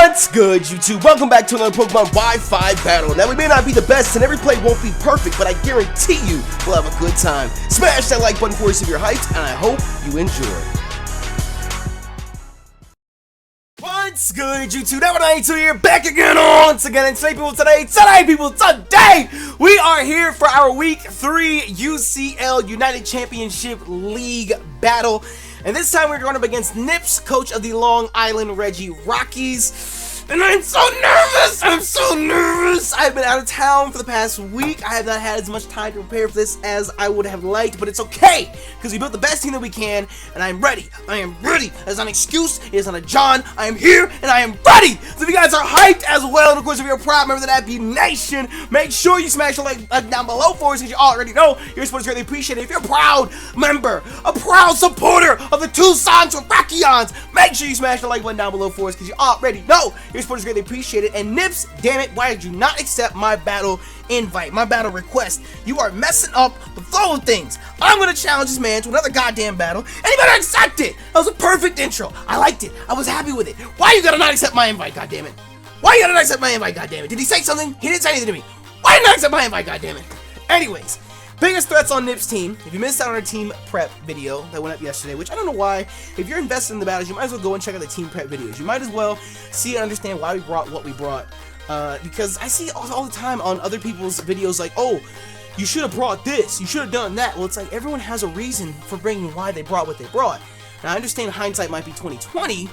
What's good, YouTube? Welcome back to another Pokemon Wi-Fi battle. Now, we may not be the best and every play won't be perfect, but I guarantee you we'll have a good time. Smash that like button for us if you're hyped, and I hope you enjoy. What's good, YouTube? That192 here, back again once again, and today, today, we are here for our Week 3 UCL United Championship League battle. And this time we're going up against Nips, coach of the Long Island Regirockies. And I'm so nervous! I've been out of town for the past week. I have not had as much time to prepare for this as I would have liked, but it's okay, because we built the best team that we can, and I'm ready. I am ready. That's not an excuse. It is not a John. I am here, and I am ready! So if you guys are hyped as well, and of course if you're a proud member of the Happy Nation, make sure you smash the like button down below for us, because you already know your support is greatly appreciated. If you're a proud member, a proud supporter of the Tucson Terrakions, make sure you smash the like button down below for us, because you already know your support is greatly appreciated. And Nips, damn it, why did you not accept my battle invite, my battle request? You are messing up the flow of things. I'm gonna challenge this man to another goddamn battle, and he better accept it. That was a perfect intro. I liked it. I was happy with it. Why you gotta not accept my invite, goddammit? Why you gotta not accept my invite, goddammit? Did he say something? He didn't say anything to me. Why did you not accept my invite, goddammit? Anyways, biggest threats on Nips' team. If you missed out on our team prep video that went up yesterday, which I don't know why, if you're invested in the battles, you might as well go and check out the team prep videos. You might as well see and understand why we brought what we brought. Because I see all the time on other people's videos like, oh, you should have brought this, you should have done that. Well, it's like everyone has a reason for bringing why they brought what they brought. Now, I understand hindsight might be 20/20,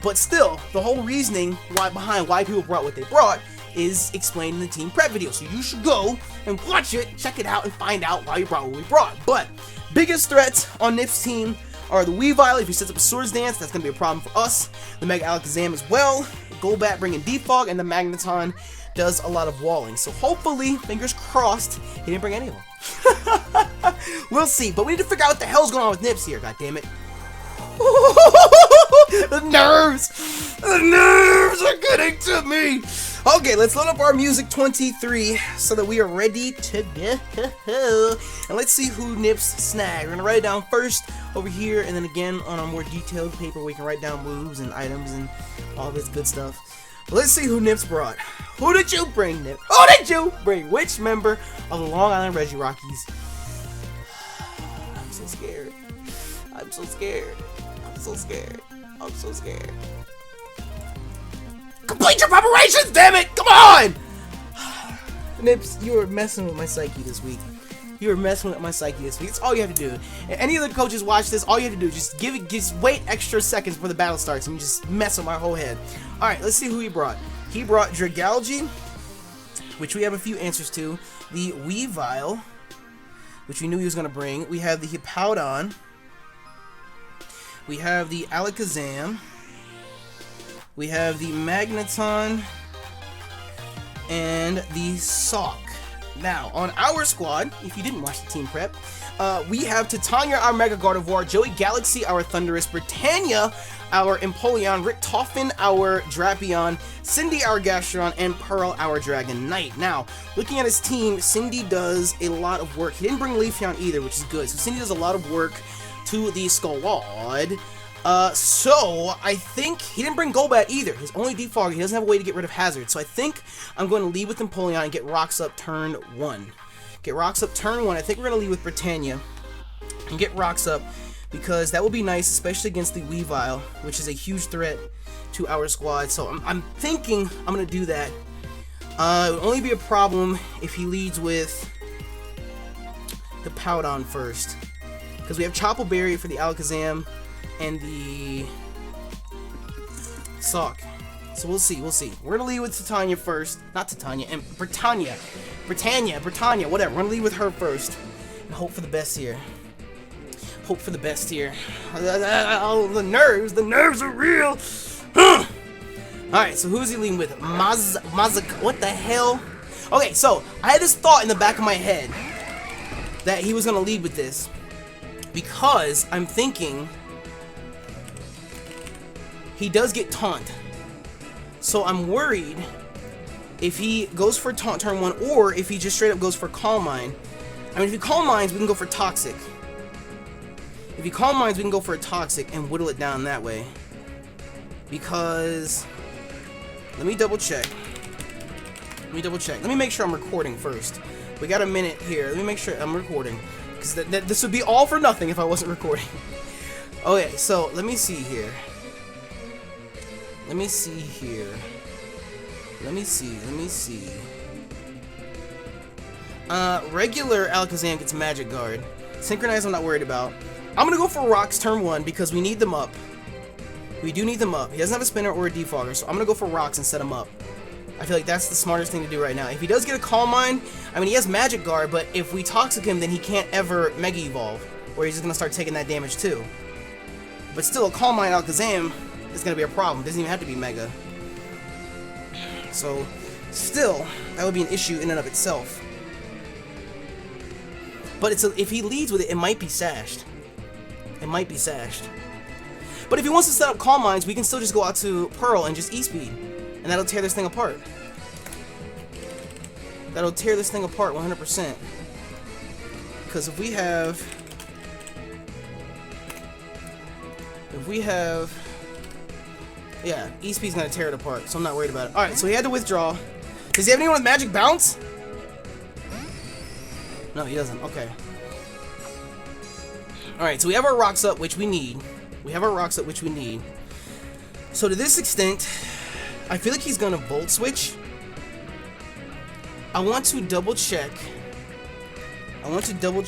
but still, the whole reasoning behind why people brought what they brought is explained in the team prep video. So you should go and watch it, check it out, and find out why you brought what we brought. But biggest threats on Nips' team are the Weavile. If he sets up a Swords Dance, that's going to be a problem for us. The Mega Alakazam as well. Golbat bringing Defog, and the Magneton does a lot of walling. So hopefully, fingers crossed, he didn't bring any of them. We'll see. But we need to figure out what the hell's going on with Nips here, goddammit. The nerves are getting to me. Okay, let's load up our Music 23 so that we are ready to go. And let's see who Nips snagged. We're gonna write it down first over here, and then again on a more detailed paper we can write down moves and items and all this good stuff. But let's see who Nips brought. Who did you bring, Nips? Who did you bring? Which member of the Long Island Regirockies? I'm so scared. I'm so scared. I'm so scared. I'm so scared. Complete your preparations, damn it! Come on! Nips, you are messing with my psyche this week. You are messing with my psyche this week. It's all you have to do. And any other coaches watch this, all you have to do is just wait extra seconds before the battle starts and you just mess with my whole head. Alright, let's see who he brought. He brought Dragalge, which we have a few answers to. The Weavile, which we knew he was going to bring. We have the Hippowdon. We have the Alakazam. We have the Magneton and the Sock. Now, on our squad, if you didn't watch the team prep, we have Titania, our Mega Gardevoir, Joey Galaxy, our Thundurus, Britannia, our Empoleon, Rick Toffin, our Drapion, Cindy, our Gastrodon, and Pearl, our Dragonite. Now, looking at his team, Cindy does a lot of work. He didn't bring Leafeon either, which is good. So Cindy does a lot of work to the squad. So I think he didn't bring Golbat either. His only Defog, he doesn't have a way to get rid of Hazard. So I think I'm going to lead with Empoleon and get Rocks up turn 1. Get Rocks up turn 1. I think we're going to lead with Britannia and get Rocks up because that will be nice, especially against the Weavile, which is a huge threat to our squad. So I'm thinking I'm going to do that. It would only be a problem if he leads with the Hippowdon first, because we have Chople Berry for the Alakazam and the Sock. So we'll see. We're gonna lead with Titania first. Not Titania, and Britannia, whatever. We're gonna lead with her first and hope for the best here. Oh, the nerves are real. Alright, so who's he leading with? What the hell? Okay, so I had this thought in the back of my head that he was gonna lead with this, because I'm thinking he does get Taunt. So I'm worried if he goes for Taunt turn 1, or if he just straight up goes for Calm Mind. I mean, if he Calm Minds, we can go for Toxic. If he Calm Minds, we can go for a Toxic and whittle it down that way. Because Let me double check. Let me double check. Let me make sure I'm recording first. We got a minute here. Let me make sure I'm recording. Because this would be all for nothing if I wasn't recording. Okay, so let me see here. Let me see here. Let me see. Regular Alakazam gets Magic Guard. Synchronized, I'm not worried about. I'm gonna go for Rocks turn 1 because we need them up. We do need them up. He doesn't have a spinner or a defogger, so I'm gonna go for Rocks and set him up. I feel like that's the smartest thing to do right now. If he does get a Calm Mind, I mean, he has Magic Guard, but if we Toxic him, then he can't ever Mega Evolve, or he's just gonna start taking that damage too. But still, a Calm Mind Alakazam is gonna be a problem. It doesn't even have to be Mega. So, still, that would be an issue in and of itself. But if he leads with it, it might be sashed. It might be sashed. But if he wants to set up Calm Minds, we can still just go out to Pearl and just E-Speed. And that'll tear this thing apart. That'll tear this thing apart 100%. Because if we have... Yeah, E-Speed's gonna tear it apart, so I'm not worried about it. Alright, so he had to withdraw. Does he have anyone with Magic Bounce? No, he doesn't. Okay. Alright, so we have our Rocks up, which we need. So to this extent, I feel like he's gonna Volt Switch. I want to double check. I want to double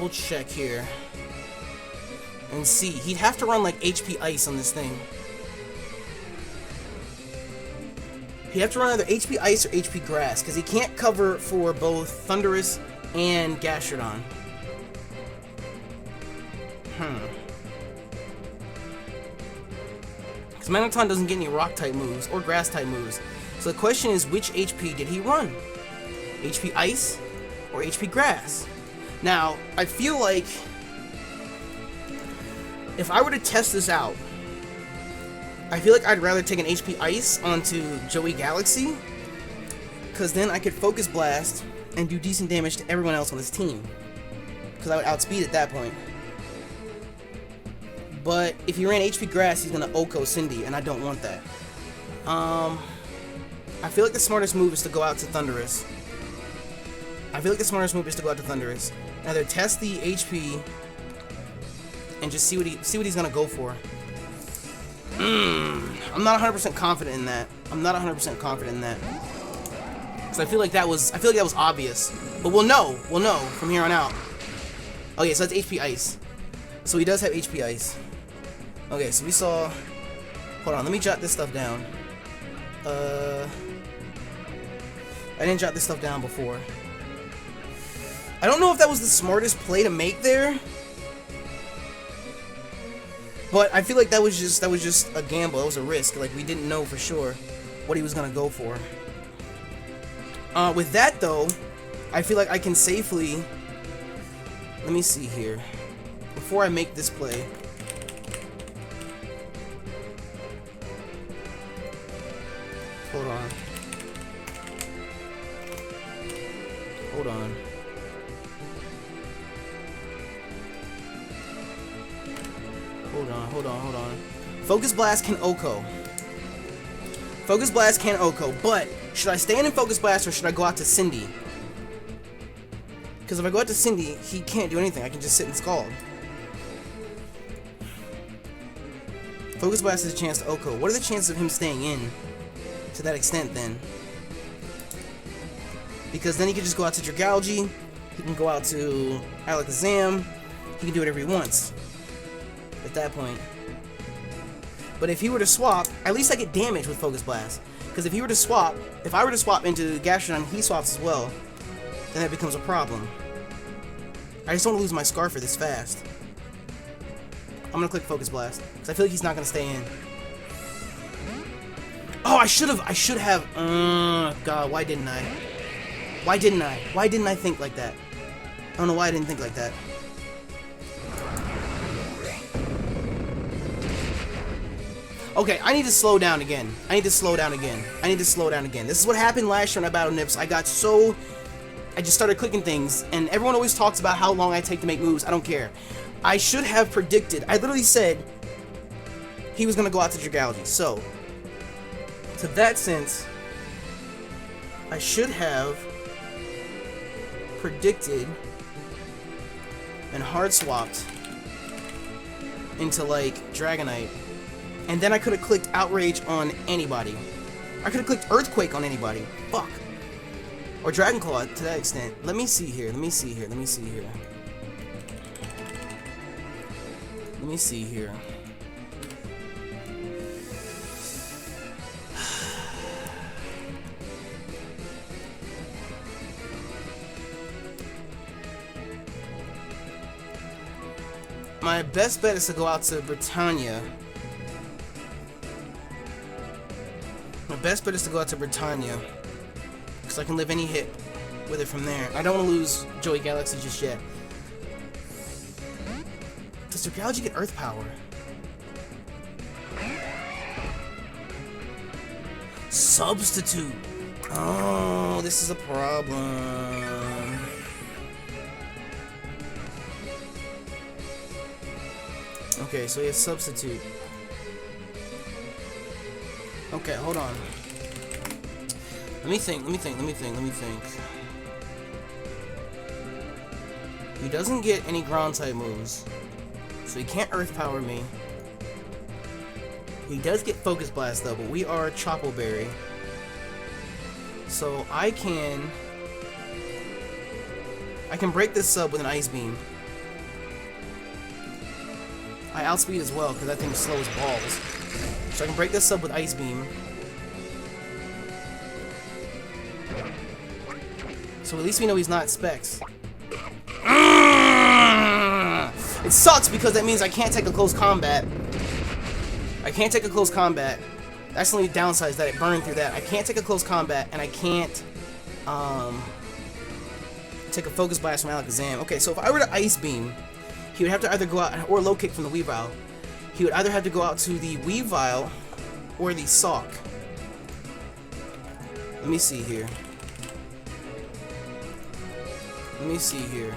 check here and see. He'd have to run like HP Ice on this thing. He'd have to run either HP Ice or HP Grass because he can't cover for both Thundurus and Gastrodon. Because Magneton doesn't get any Rock-type moves or Grass-type moves. So the question is, which HP did he run? HP Ice or HP Grass? Now, I feel like if I were to test this out, I feel like I'd rather take an HP Ice onto Joey Galaxy, because then I could Focus Blast and do decent damage to everyone else on this team, because I would outspeed at that point. But if he ran HP Grass, he's gonna Oko Cindy, and I don't want that. I feel like the smartest move is to go out to Thundurus. Either test the HP and just see what he's gonna go for. I'm not 100% confident in that. Because I feel like that was obvious. But we'll know from here on out. Okay, so that's HP Ice. So he does have HP Ice. Okay, so we saw... Hold on, let me jot this stuff down. I didn't jot this stuff down before. I don't know if that was the smartest play to make there. But I feel like that was just a gamble. It was a risk. Like, we didn't know for sure what he was gonna go for. With that though, I feel like I can safely... Let me see here. Before I make this play... Hold on. Focus Blast can Oko. But should I stay in Focus Blast or should I go out to Cindy? Because if I go out to Cindy, he can't do anything. I can just sit and Scald. Focus Blast is a chance to Oko. What are the chances of him staying in to that extent then? Because then he can just go out to Dragalge, he can go out to Alakazam, he can do whatever he wants at that point. But if he were to swap, at least I get damage with Focus Blast. Because if I were to swap into Gastrodon, he swaps as well, then that becomes a problem. I just don't want to lose my Scarfer this fast. I'm going to click Focus Blast, because I feel like he's not going to stay in. Oh, I should have. God, why didn't I? Why didn't I think like that? I don't know why I didn't think like that. Okay, I need to slow down again. This is what happened last year when I battled Nips. I just started clicking things, and everyone always talks about how long I take to make moves. I don't care. I should have predicted. I literally said he was gonna go out to Dragology. So, to that sense, I should have predicted and hard swapped into like Dragonite, and then I could have clicked Outrage on anybody. I could have clicked Earthquake on anybody. Fuck. Or Dragon Claw to that extent. Let me see here. Let me see here. Let me see here. Let me see here. My best bet is to go out to Britannia. My best bet is to go out to Britannia, because I can live any hit with it from there. I don't want to lose Joey Galaxy just yet. Does Dragology get Earth Power? Substitute! Oh, this is a problem. Okay, so he has Substitute. Okay, hold on. Let me think. He doesn't get any ground type moves, so he can't Earth Power me. He does get Focus Blast though, but we are Chople Berry, so I can break this sub with an Ice Beam. I outspeed as well because that thing slows balls. So I can break this sub with Ice Beam. So at least we know he's not Specs. It sucks because that means I can't take a close combat. I can't take a close combat. That's the only downside, is that it burned through that. I can't take a close combat, and I can't take a Focus Blast from Alakazam. Okay, so if I were to Ice Beam, he would have to either go out, or Low Kick from the Weavile. He would either have to go out to the Weavile or the Sock. Let me see here. Let me see here.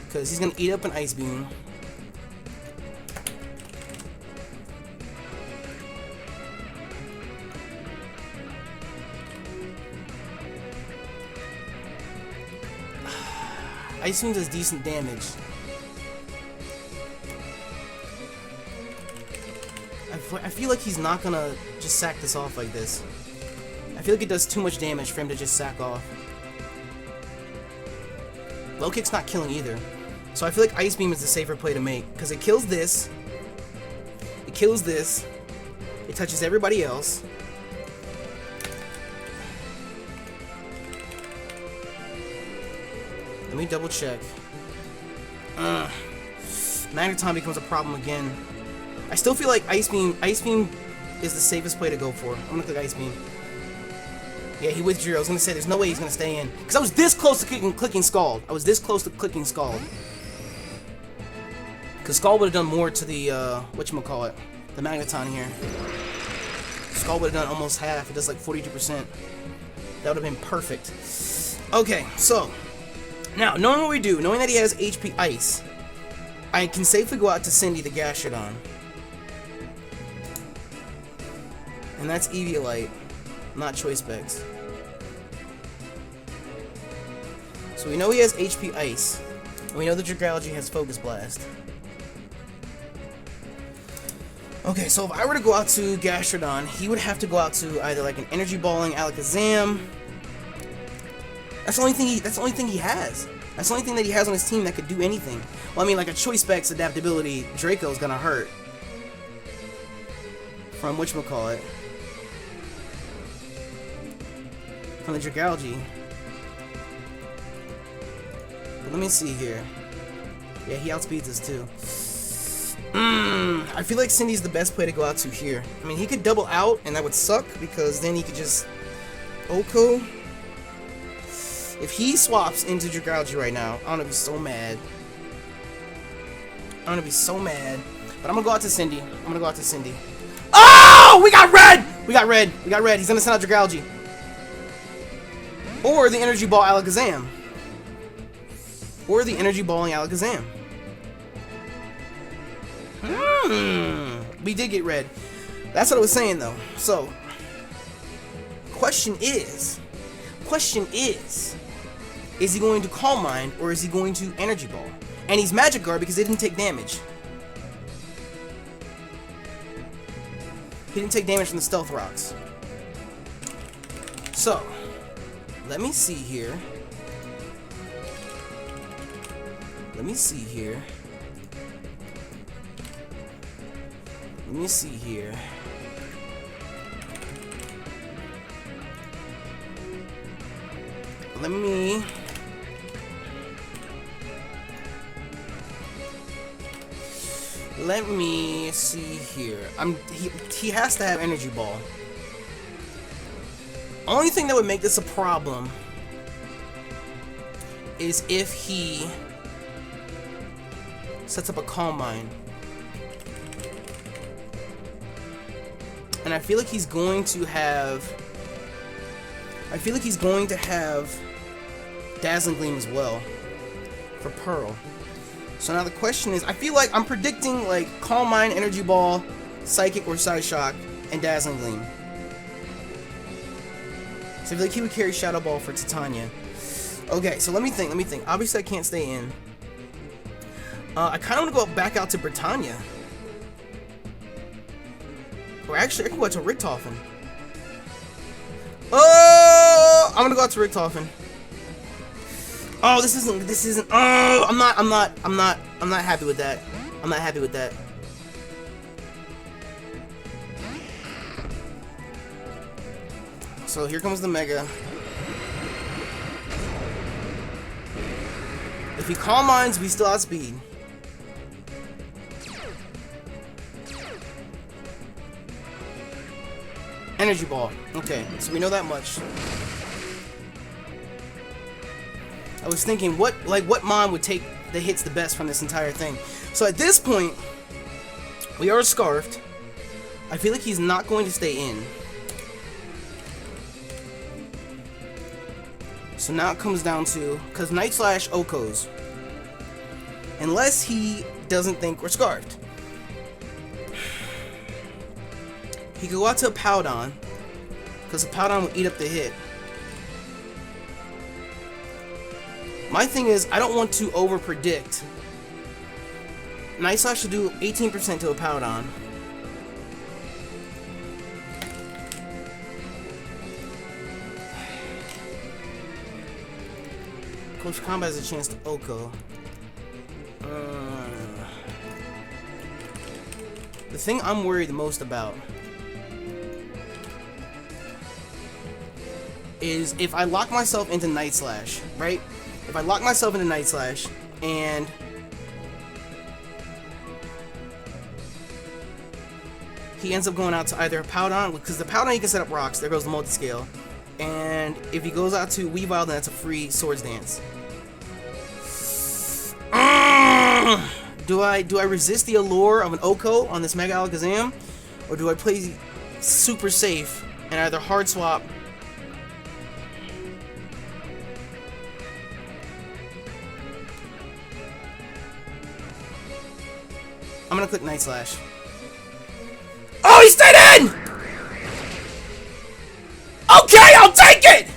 Because he's going to eat up an Ice Beam. Ice Beam does decent damage. I feel like he's not gonna just sack this off like this. I feel like it does too much damage for him to just sack off. Low Kick's not killing either. So I feel like Ice Beam is the safer play to make, because it kills this. It kills this. It touches everybody else. Let me double check. Magneton becomes a problem again. I still feel like Ice Beam is the safest play to go for. I'm gonna click Ice Beam. Yeah, he withdrew. I was gonna say there's no way he's gonna stay in, because I was this close to clicking Scald. I was this close to clicking Scald. Because Scald would have done more to the whatchamacallit, the Magneton here. Scald would have done almost half. It does like 42%. That would have been perfect. Okay, so now knowing what we do, knowing that he has HP Ice, I can safely go out to Cindy the Gastrodon. And that's Eviolite, not Choice Specs. So we know he has HP Ice, and we know the Dragology has Focus Blast. Okay, so if I were to go out to Gastrodon, he would have to go out to either like an Energy Balling Alakazam. That's the only thing he has. That's the only thing that he has on his team that could do anything. Well, I mean, like a Choice Specs adaptability, Draco's gonna hurt. From whatchamacallit. From the Dragology. But let me see here. Yeah, he outspeeds us too. I feel like Cindy's the best play to go out to here. I mean, he could double out, and that would suck, because then he could just Oko. If he swaps into Dragology right now, I'm gonna be so mad. I'm gonna be so mad. But I'm gonna go out to Cindy. I'm gonna go out to Cindy. Oh! We got red! We got red. We got red. He's gonna send out Dragology. Or the Energy Ball Alakazam. Or the Energy Balling Alakazam. We did get red. That's what I was saying though. So, question is he going to Calm Mind or is he going to Energy Ball? And he's Magic Guard because he didn't take damage. He didn't take damage from the Stealth Rocks. So, let me see here. Let me see here. Let me see here. Let me see here. He has to have Energy Ball. Only thing that would make this a problem is if he sets up a Calm Mind. And I feel like he's going to have Dazzling Gleam as well for Pearl. So now the question is, I feel like I'm predicting like Calm Mind, Energy Ball, Psychic or Side Shock, and Dazzling Gleam. So I feel like he would carry Shadow Ball for Titania. Okay, so let me think. Obviously I can't stay in. I kind of want to go back out to Britannia. Or actually, I can go out to Richtofen. Oh, I'm gonna go out to Richtofen. Oh, this isn't. Oh, I'm not happy with that. I'm not happy with that. So here comes the Mega. If he Calm Minds, we still outspeed. Energy Ball. Okay, so we know that much. I was thinking, what mon would take the hits the best from this entire thing? So at this point, we are scarfed. I feel like he's not going to stay in. So now it comes down to, because Night Slash Okos. Unless he doesn't think we're scarfed. He could go out to a Hippowdon, because a Hippowdon will eat up the hit. My thing is, I don't want to over-predict. Night Slash should do 18% to a Hippowdon. Close Combat has a chance to Oko. The thing I'm worried the most about is if I lock myself into Night Slash, right? If I lock myself into Night Slash and he ends up going out to either Hippowdon, because the Hippowdon he can set up rocks, there goes the multi-scale. And if he goes out to Weavile, then that's a free Swords Dance. Do I resist the allure of an Oko on this Mega Alakazam? Or do I play super safe and either hard swap I'm gonna click Night Slash. Oh, he stayed in! Okay, I'll take it!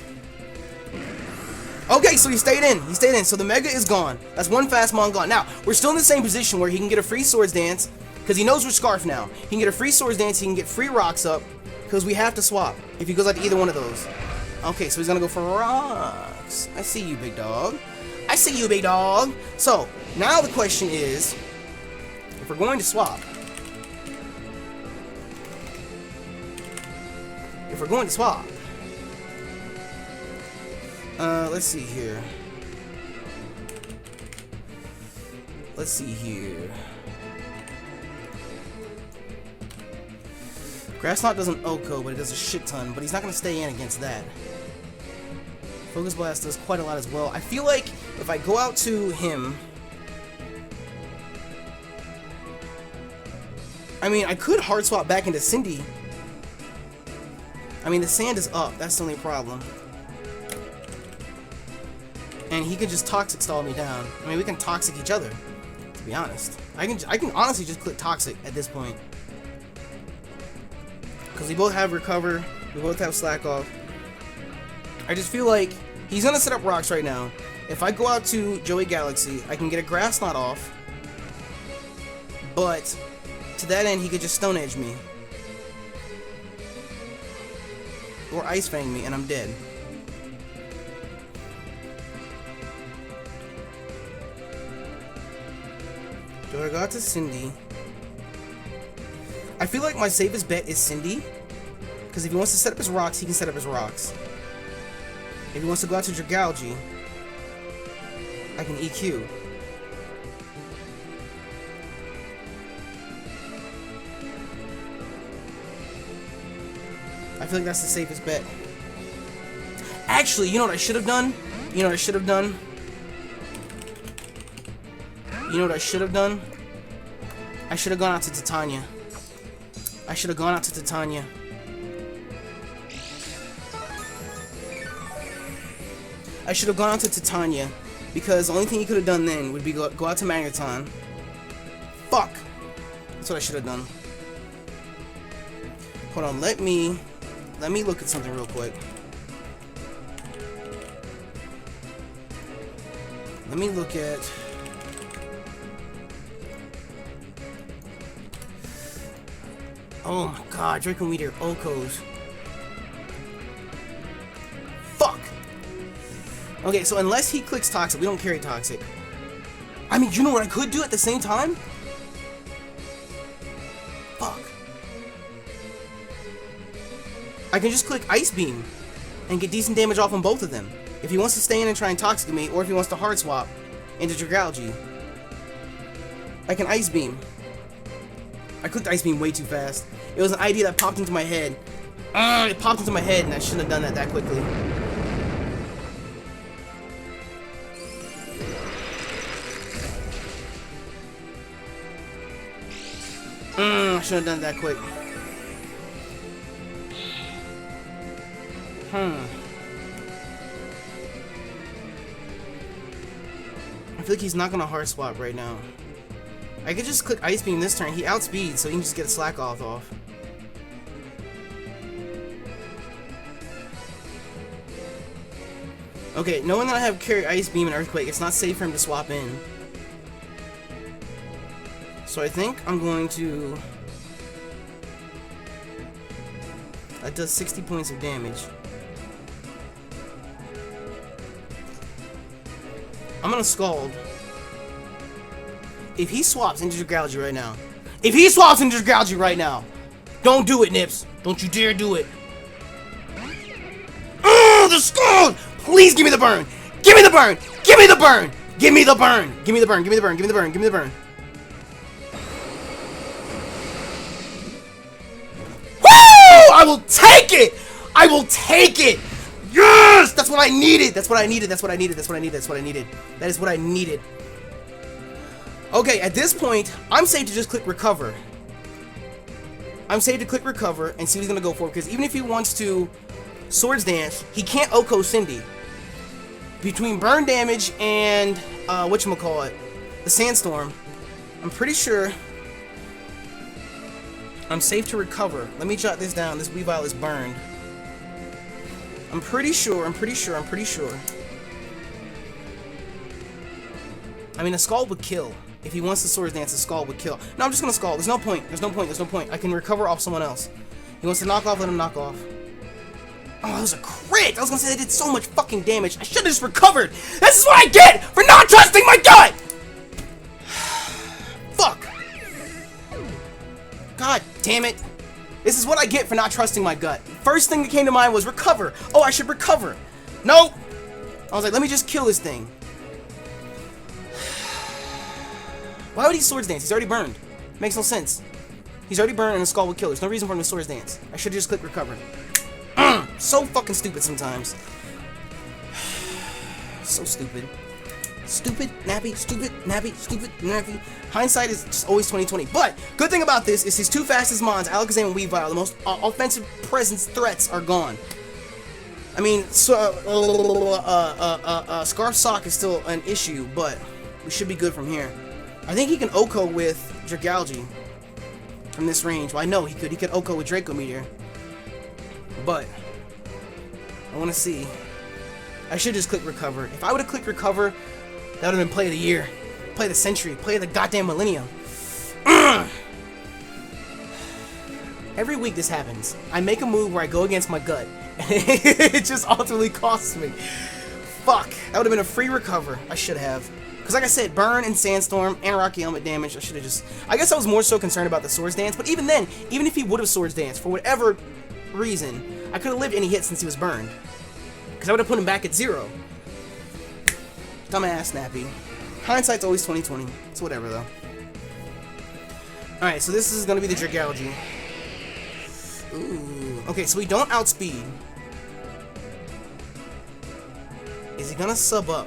Okay, so he stayed in. He stayed in. So the Mega is gone. That's one fast mon gone. Now, we're still in the same position where he can get a free Swords Dance, because he knows we're Scarf now. He can get a free Swords Dance, he can get free Rocks up, because we have to swap if he goes out to either one of those. Okay, so he's gonna go for Rocks. I see you, big dog. I see you, big dog. So, now the question is, if we're going to swap, let's see here. Grass Knot doesn't Oko, but it does a shit ton, but he's not going to stay in against that. Focus Blast does quite a lot as well. I feel like if I go out to him, I mean, I could hard swap back into Cindy. I mean, the sand is up. That's the only problem. And he could just Toxic stall me down. I mean, we can Toxic each other, to be honest. I can honestly just click Toxic at this point. Because we both have recover. We both have slack off. I just feel like he's going to set up rocks right now. If I go out to Joey Galaxy, I can get a grass knot off. But to that end, he could just Stone Edge me. Or Ice Fang me, and I'm dead. Do I go out to Cindy? I feel like my safest bet is Cindy. Because if he wants to set up his rocks, he can set up his rocks. If he wants to go out to Dragalge, I can EQ. I feel like that's the safest bet. Actually, you know what I should have done? You know what I should have done? You know what I should have done? I should have gone out to Titania. I should have gone out to Titania. I should have gone out to Titania. Because the only thing he could have done then would be go out to Magneton. Fuck! That's what I should have done. Hold on, let me look at something real quick. Let me look at... Oh my god, Draco Meteor, Okos. Fuck! Okay, so unless he clicks Toxic, we don't carry Toxic. I mean, you know what I could do at the same time? Fuck. I can just click Ice Beam and get decent damage off on both of them. If he wants to stay in and try and Toxic me, or if he wants to Hard Swap into Dragalge, I can Ice Beam. I clicked Ice Beam way too fast. It was an idea that popped into my head. It popped into my head and I shouldn't have done that quickly. I shouldn't have done it that quick. I feel like he's not gonna Hard Swap right now. I could just click Ice Beam this turn. He outspeeds, so he can just get a slack off. Okay, knowing that I have carry Ice Beam and Earthquake, it's not safe for him to swap in. So I think I'm going to... That does 60 points of damage. I'm gonna Scald. If he swaps into Dragalge right now. If he swaps into Dragalge right now. Don't do it, Nips. Don't you dare do it. Oh, the Scald! Please give me the burn. Give me the burn. Give me the burn. Give me the burn. Give me the burn. Give me the burn. Give me the burn. Give me the burn. Woo! I will take it. I will take it. Yes! That's what I needed. That's what I needed. That's what I needed. That's what I needed. That's what I needed. That is what I needed. Okay, at this point, I'm safe to just click Recover. I'm safe to click Recover and see what he's going to go for. Because even if he wants to Swords Dance, he can't Oko Cindy. Between burn damage and, whatchamacallit, the Sandstorm, I'm pretty sure I'm safe to recover. Let me jot this down. This Weavile is burned. I'm pretty sure. I mean, a Scald would kill. If he wants to Swords Dance, a Scald would kill. No, I'm just gonna Scald. There's no point. There's no point. I can recover off someone else. He wants to knock off, let him knock off. Oh, that was a crit! I was gonna say they did so much fucking damage. I should've just recovered! This is what I get for not trusting my gut! Fuck! God damn it. This is what I get for not trusting my gut. First thing that came to mind was recover. Oh, I should recover. Nope! I was like, let me just kill this thing. Why would he Swords Dance? He's already burned. Makes no sense. He's already burned and a Skull would kill. There's no reason for him to Swords Dance. I should just click Recover. So fucking stupid sometimes. So stupid. Stupid, nappy, stupid, nappy, stupid, nappy. Hindsight is just always 20/20. But, good thing about this is his two fastest mons, Alakazam and Weavile, the most offensive presence threats are gone. I mean, Scarf Sock is still an issue, but we should be good from here. I think he can Oko with Dragalge from this range. Well, I know he could. He could Oko with Draco Meteor. But I want to see. I should just click recover. If I would have clicked recover, that would have been play of the year, play of the century, play of the goddamn millennium. Every week this happens. I make a move where I go against my gut, and it just ultimately costs me. Fuck. That would have been a free recover. I should have. Because like I said, burn and sandstorm and rocky helmet damage. I should have just... I guess I was more so concerned about the swords dance. But even then, even if he would have swords danced, for whatever reason, I could have lived any hit since he was burned. Because I would have put him back at 0. Dumbass Snappy. Hindsight's always 20/20. It's whatever though. Alright, so this is going to be the Dragology. Ooh. Okay, so we don't outspeed. Is he gonna sub up?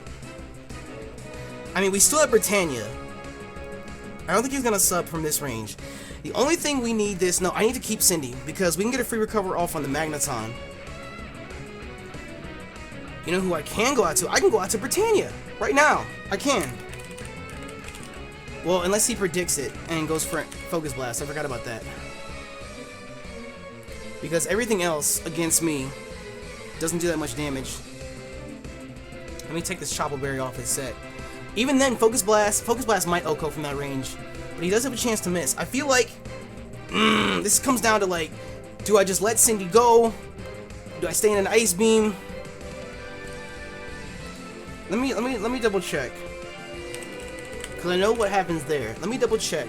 I mean, we still have Britannia. I don't think he's gonna sub from this range. The only thing we need this... No, I need to keep Cindy, because we can get a free recover off on the Magneton. You know who I can go out to? I can go out to Britannia. Right now. I can. Well, unless he predicts it and goes for Focus Blast. I forgot about that. Because everything else against me doesn't do that much damage. Let me take this Chopple Berry off his set. Even then, Focus Blast might OHKO from that range. But he does have a chance to miss. I feel like this comes down to like, do I just let Cindy go? Do I stay in an Ice Beam? Let me double check. Cause I know what happens there. Let me double check.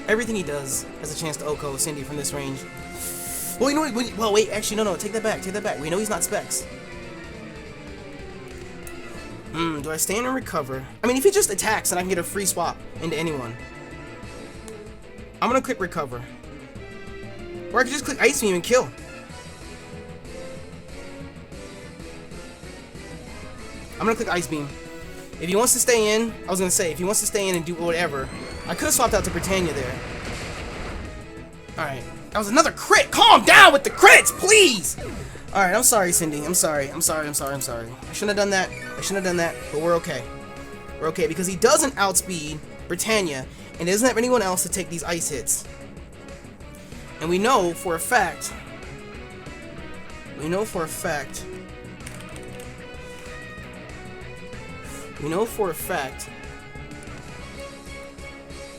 Everything he does has a chance to OHKO Cindy from this range. Well, you know what? Well, wait. Actually, no. Take that back. Take that back. We know he's not Specs. Do I stand and recover? I mean, if he just attacks, then I can get a free swap into anyone. I'm gonna click recover. Or I could just click Ice Beam and kill. I'm gonna click Ice Beam. If he wants to stay in, I was gonna say, if he wants to stay in and do whatever, I could have swapped out to Britannia there. Alright. That was another crit! Calm down with the crits, please! Alright, I'm sorry, Cindy. I'm sorry. I shouldn't have done that. But we're okay. We're okay, because he doesn't outspeed Britannia, and doesn't have anyone else to take these ice hits. And we know for a fact...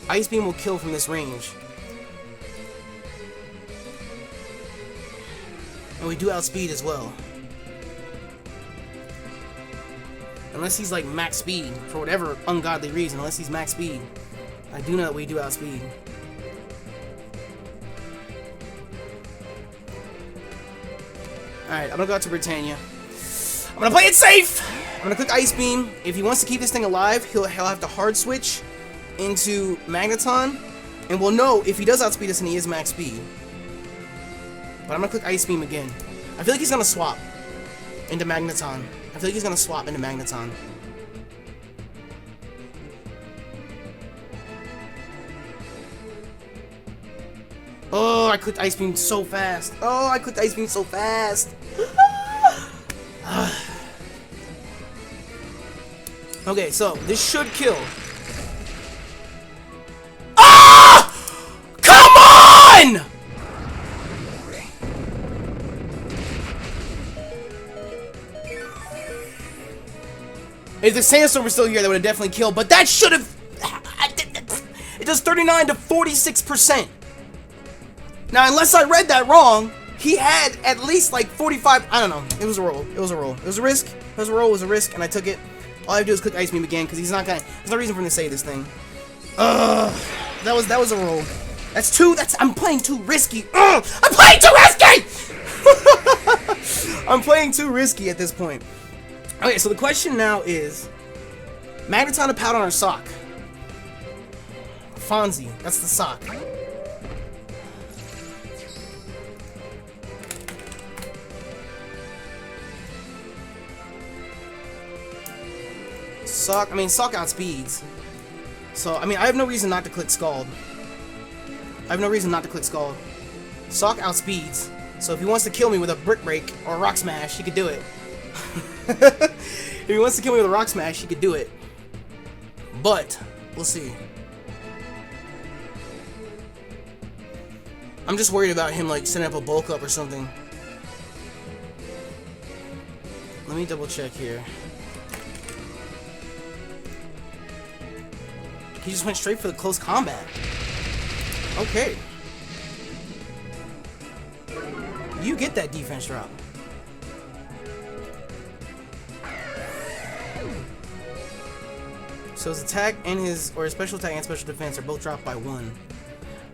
Ice Beam will kill from this range. And we do outspeed as well. Unless he's like max speed, for whatever ungodly reason, unless he's max speed. I do know that we do outspeed. Alright, I'm gonna go out to Britannia. I'm gonna play it safe! I'm gonna click Ice Beam. If he wants to keep this thing alive, he'll have to hard switch into Magneton. And we'll know if he does outspeed us and he is max speed. But I'm gonna click Ice Beam again. I feel like he's gonna swap into Magneton. Oh, I clicked Ice Beam so fast. Okay, so this should kill. Ah! Come on! If the sandstorm was still here, that would have definitely killed, but that should have... It does 39 to 46%. Now, unless I read that wrong, he had at least like 45... I don't know. It was a roll. It was a risk. It was a risk, and I took it. All I have to do is click Ice Beam again, because he's not gonna... There's no reason for him to say this thing. That was a roll. That's two... I'm playing too risky. I'm playing too risky! I'm playing too risky at this point. Okay, so the question now is... Magneton, Hippowdon, or Sock? Fonzie. That's the Sock. Sock outspeeds. So, I mean, I have no reason not to click Scald. Sock outspeeds. So if he wants to kill me with a Brick Break or a Rock Smash, he could do it. If he wants to kill me with a Rock Smash, he could do it. But, we'll see. I'm just worried about him like setting up a bulk up or something. Let me double check here. He just went straight for the close combat. Okay. You get that defense drop. So his attack and his special attack and special defense are both dropped by 1.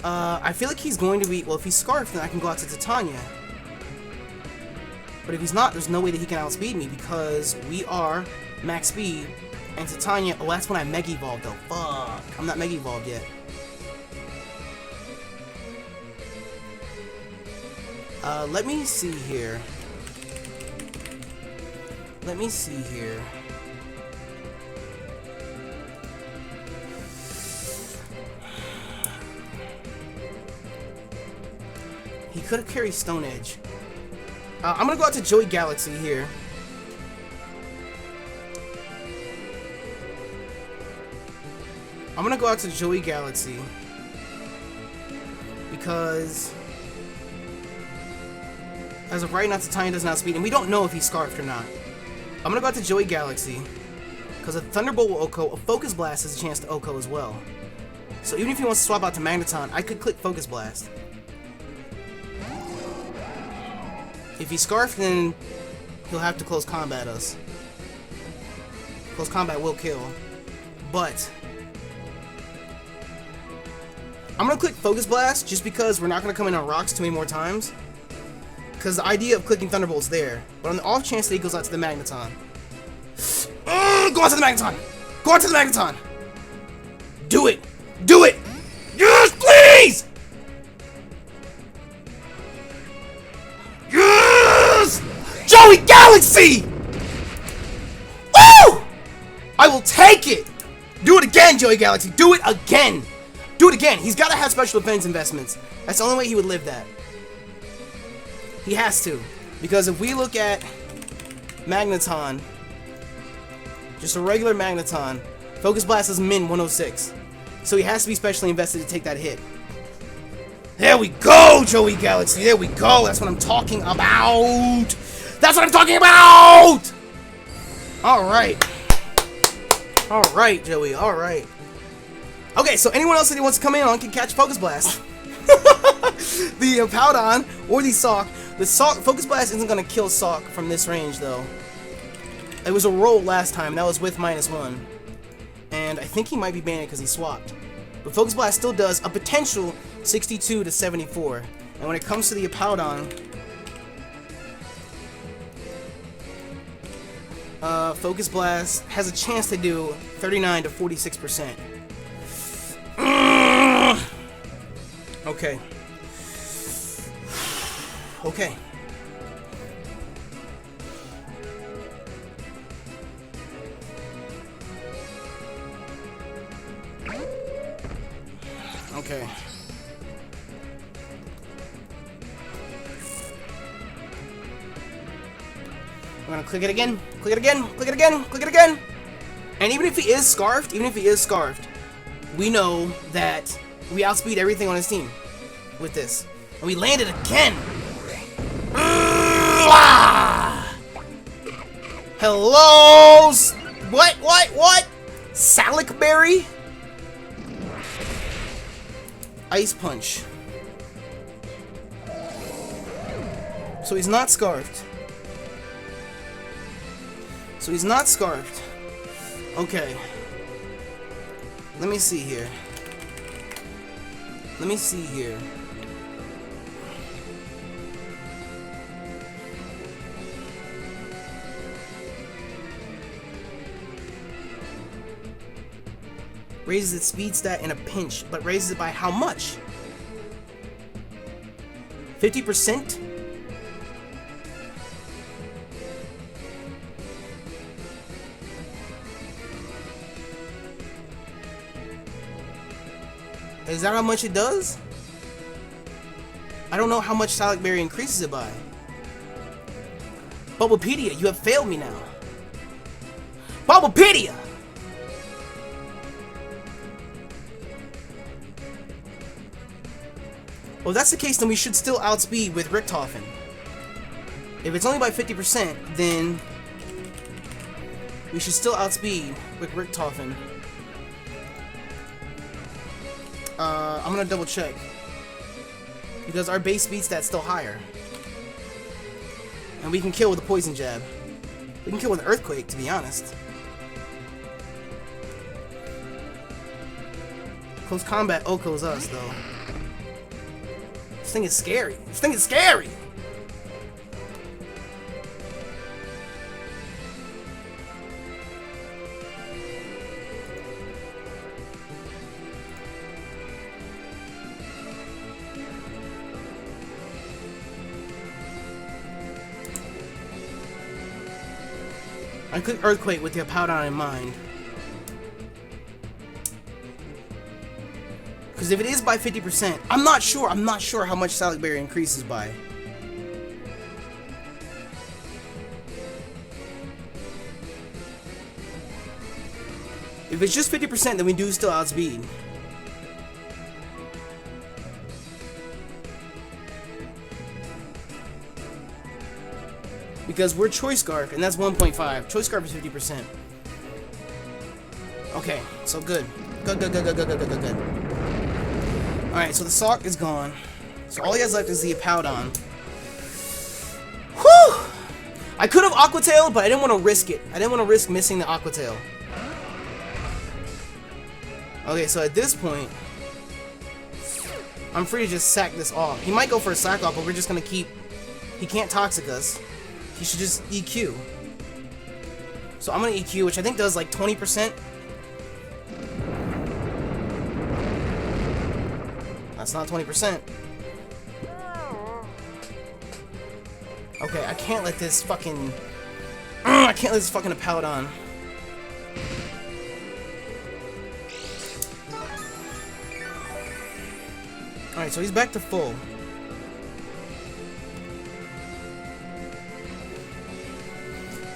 I feel like he's going to be, well, if he's Scarfed, then I can go out to Titania. But if he's not, there's no way that he can outspeed me because we are max speed and Titania. Oh, that's when I Mega Evolved though. Fuck, I'm not Mega Evolved yet. Let me see here. Let me see here. He could have carried Stone Edge. I'm gonna go out to Joey Galaxy here. I'm gonna go out to Joey Galaxy because as of right now, Titania does not speed, and we don't know if he's Scarfed or not. I'm gonna go out to Joey Galaxy because a Thunderbolt will OHKO, a Focus Blast has a chance to OHKO as well. So even if he wants to swap out to Magneton, I could click Focus Blast. If he's Scarfed, then he'll have to close combat us. Close combat will kill. But I'm gonna click Focus Blast just because we're not gonna come in on rocks too many more times. Because the idea of clicking Thunderbolt's there. But on the off chance that he goes out to the Magneton. Go out to the Magneton! Go out to the Magneton! Do it! Do it! Yes, please! Yes! Joey Galaxy! Woo! I will take it! Do it again, Joey Galaxy. Do it again! Do it again. He's got to have special defense investments. That's the only way he would live that. He has to. Because if we look at Magneton, just a regular Magneton, Focus Blast is min 106. So he has to be specially invested to take that hit. There we go, Joey Galaxy. There we go. That's what I'm talking about. That's what I'm talking about! Alright. Alright, Joey. Alright. Okay, so anyone else that wants to come in on can catch Focus Blast. The Hippowdon or the Sock. The Sock, Focus Blast isn't going to kill Sock from this range, though. It was a roll last time, and that was with -1. And I think he might be banned because he swapped. But Focus Blast still does a potential 62 to 74. And when it comes to the Hippowdon, Focus Blast has a chance to do 39 to 46%. Okay. Okay. Okay. I'm gonna click it again, click it again, click it again, click it again. And even if he is Scarfed, we know that we outspeed everything on his team with this. And we landed again. Hello? What? Salic Berry? Ice Punch. So he's not Scarfed. Okay. Let me see here. Raises its speed stat in a pinch, but raises it by how much? 50%? Is that how much it does? I don't know how much Salic Berry increases it by. Bulbapedia, you have failed me now. Bulbapedia! Well, if that's the case, then we should still outspeed with Richtofen. If it's only by 50%, then we should still outspeed with Richtofen. I'm gonna double check. Because our base speed stat's still higher. And we can kill with a poison jab. We can kill with an earthquake, to be honest. Close combat OHHs us, though. This thing is scary. This thing is scary! I click Earthquake with the Hippowdon in mind. Because if it is by 50%, I'm not sure how much Psychic Barrier increases by. If it's just 50%, then we do still outspeed. Because we're Choice Scarf, and that's 1.5. Choice Scarf is 50%. Okay, so good. Good. Alright, so the Sock is gone. So all he has left is the Hippowdon. Whew! I could have Aqua Tail, but I didn't want to risk it. I didn't want to risk missing the Aqua Tail. Okay, so at this point, I'm free to just sack this off. He might go for a sack off, but we're just going to keep... He can't Toxic us. He should just EQ. So I'm going to EQ, which I think does like 20%. That's not 20%. Okay, I can't let this fucking... I can't let this fucking Hippowdon. Alright, so he's back to full.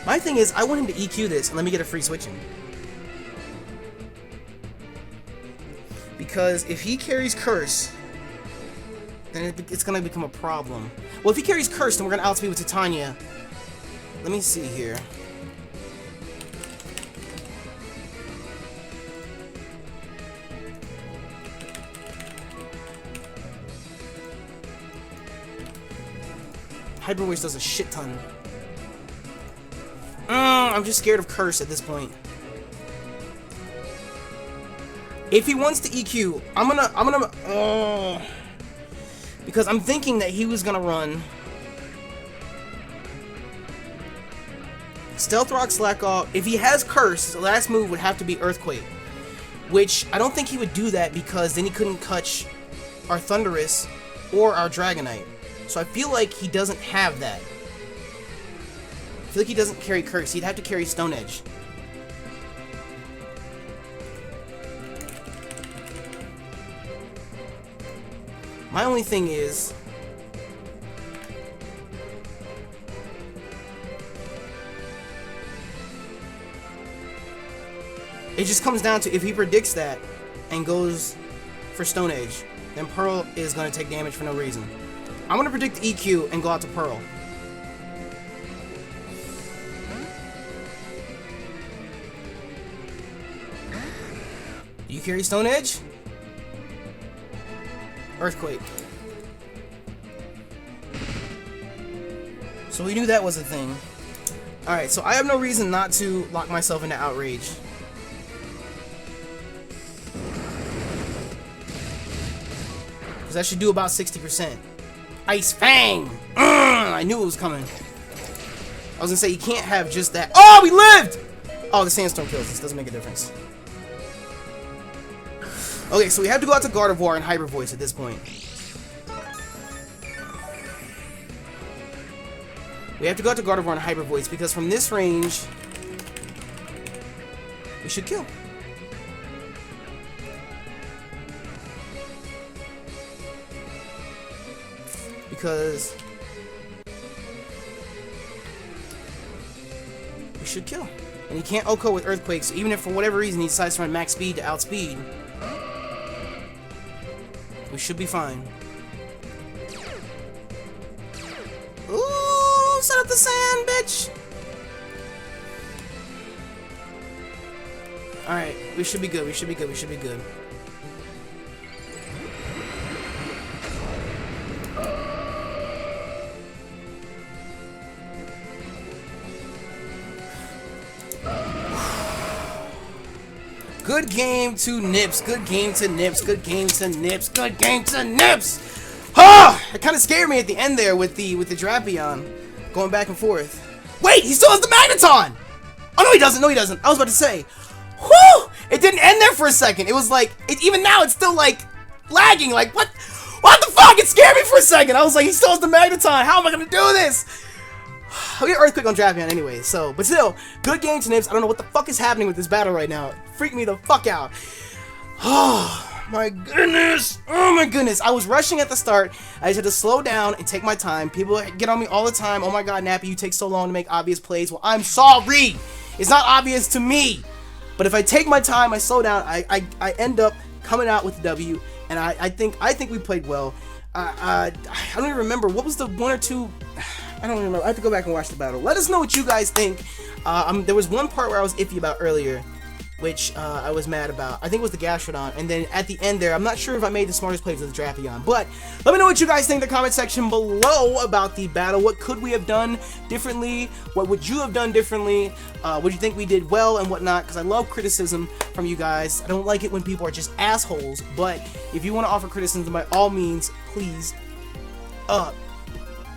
My thing is, I want him to EQ this and let me get a free switching. Because if he carries Curse, then it's going to become a problem. Well, if he carries Curse, then we're going to outspeed with Titania. Let me see here. Hyper Voice does a shit ton. I'm just scared of Curse at this point. If he wants to EQ, I'm gonna because I'm thinking that he was gonna run Stealth Rock, Slack Off. If he has Curse, his last move would have to be Earthquake, which I don't think he would do that because then he couldn't catch our Thundurus or our Dragonite. So I feel like he doesn't have that. I feel like he doesn't carry Curse. He'd have to carry Stone Edge. My only thing is... it just comes down to if he predicts that and goes for Stone Edge, then Pearl is going to take damage for no reason. I'm going to predict EQ and go out to Pearl. Do you carry Stone Edge? Earthquake. So we knew that was a thing. Alright, so I have no reason not to lock myself into Outrage. Because that should do about 60%. Ice Fang! I knew it was coming. I was gonna say, you can't have just that. Oh, we lived! Oh, the Sandstorm kills us. Doesn't make a difference. Okay, so we have to go out to Gardevoir and Hyper Voice at this point. We have to go out to Gardevoir and Hyper Voice because from this range, we should kill. Because we should kill. And he can't OHHO with Earthquake, so even if for whatever reason he decides to run max speed to outspeed, we should be fine. Ooh, set up the sand, bitch. Alright, we should be good, we should be good, we should be good. Good game to Nips, good game to Nips, good game to Nips, good game to Nips! Ah! It kind of scared me at the end there with the Terrakion going back and forth. Wait, he still has the Magneton! Oh no he doesn't, no he doesn't. I was about to say, whew! It didn't end there for a second. It was like, even now it's still like lagging. Like what the fuck? It scared me for a second. I was like, he still has the Magneton. How am I gonna do this? I'll get Earthquake on Terrakion anyway, so, but still, good game to Nips. I don't know what the fuck is happening with this battle right now. It freaked me the fuck out. Oh, my goodness. Oh, my goodness. I was rushing at the start. I just had to slow down and take my time. People get on me all the time. Oh, my God, Nappy, you take so long to make obvious plays. Well, I'm sorry. It's not obvious to me. But if I take my time, I slow down, I end up coming out with the W, and I think we played well. I don't even remember. What was the one or two... I don't remember. I have to go back and watch the battle. Let us know what you guys think. There was one part where I was iffy about earlier, which I was mad about. I think it was the Gastrodon. And then at the end there, I'm not sure if I made the smartest plays with the Terrakion. But let me know what you guys think in the comment section below about the battle. What could we have done differently? What would you have done differently? Would you think we did well and whatnot? Because I love criticism from you guys. I don't like it when people are just assholes. But if you want to offer criticism, by all means, please,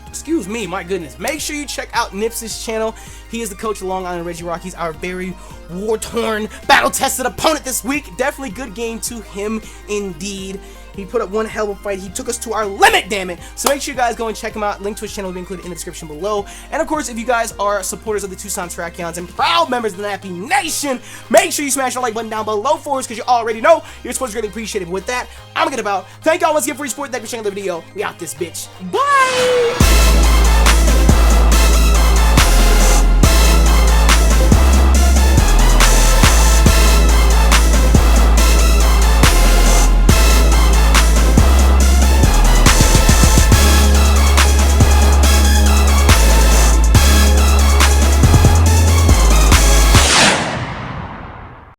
excuse me, my goodness. Make sure you check out Nips' channel. He is the coach of Long Island Regirockies, our very war-torn, battle-tested opponent this week. Definitely good game to him indeed. He put up one hell of a fight. He took us to our limit, damn it. So make sure you guys go and check him out. Link to his channel will be included in the description below. And of course, if you guys are supporters of the Tucson Terrakions and proud members of the Nappy Nation, make sure you smash the like button down below for us, because you already know your support is greatly appreciated. But with that, I'm gonna get about. Thank y'all once again for your support. Thank you for checking the video. We out this bitch. Bye!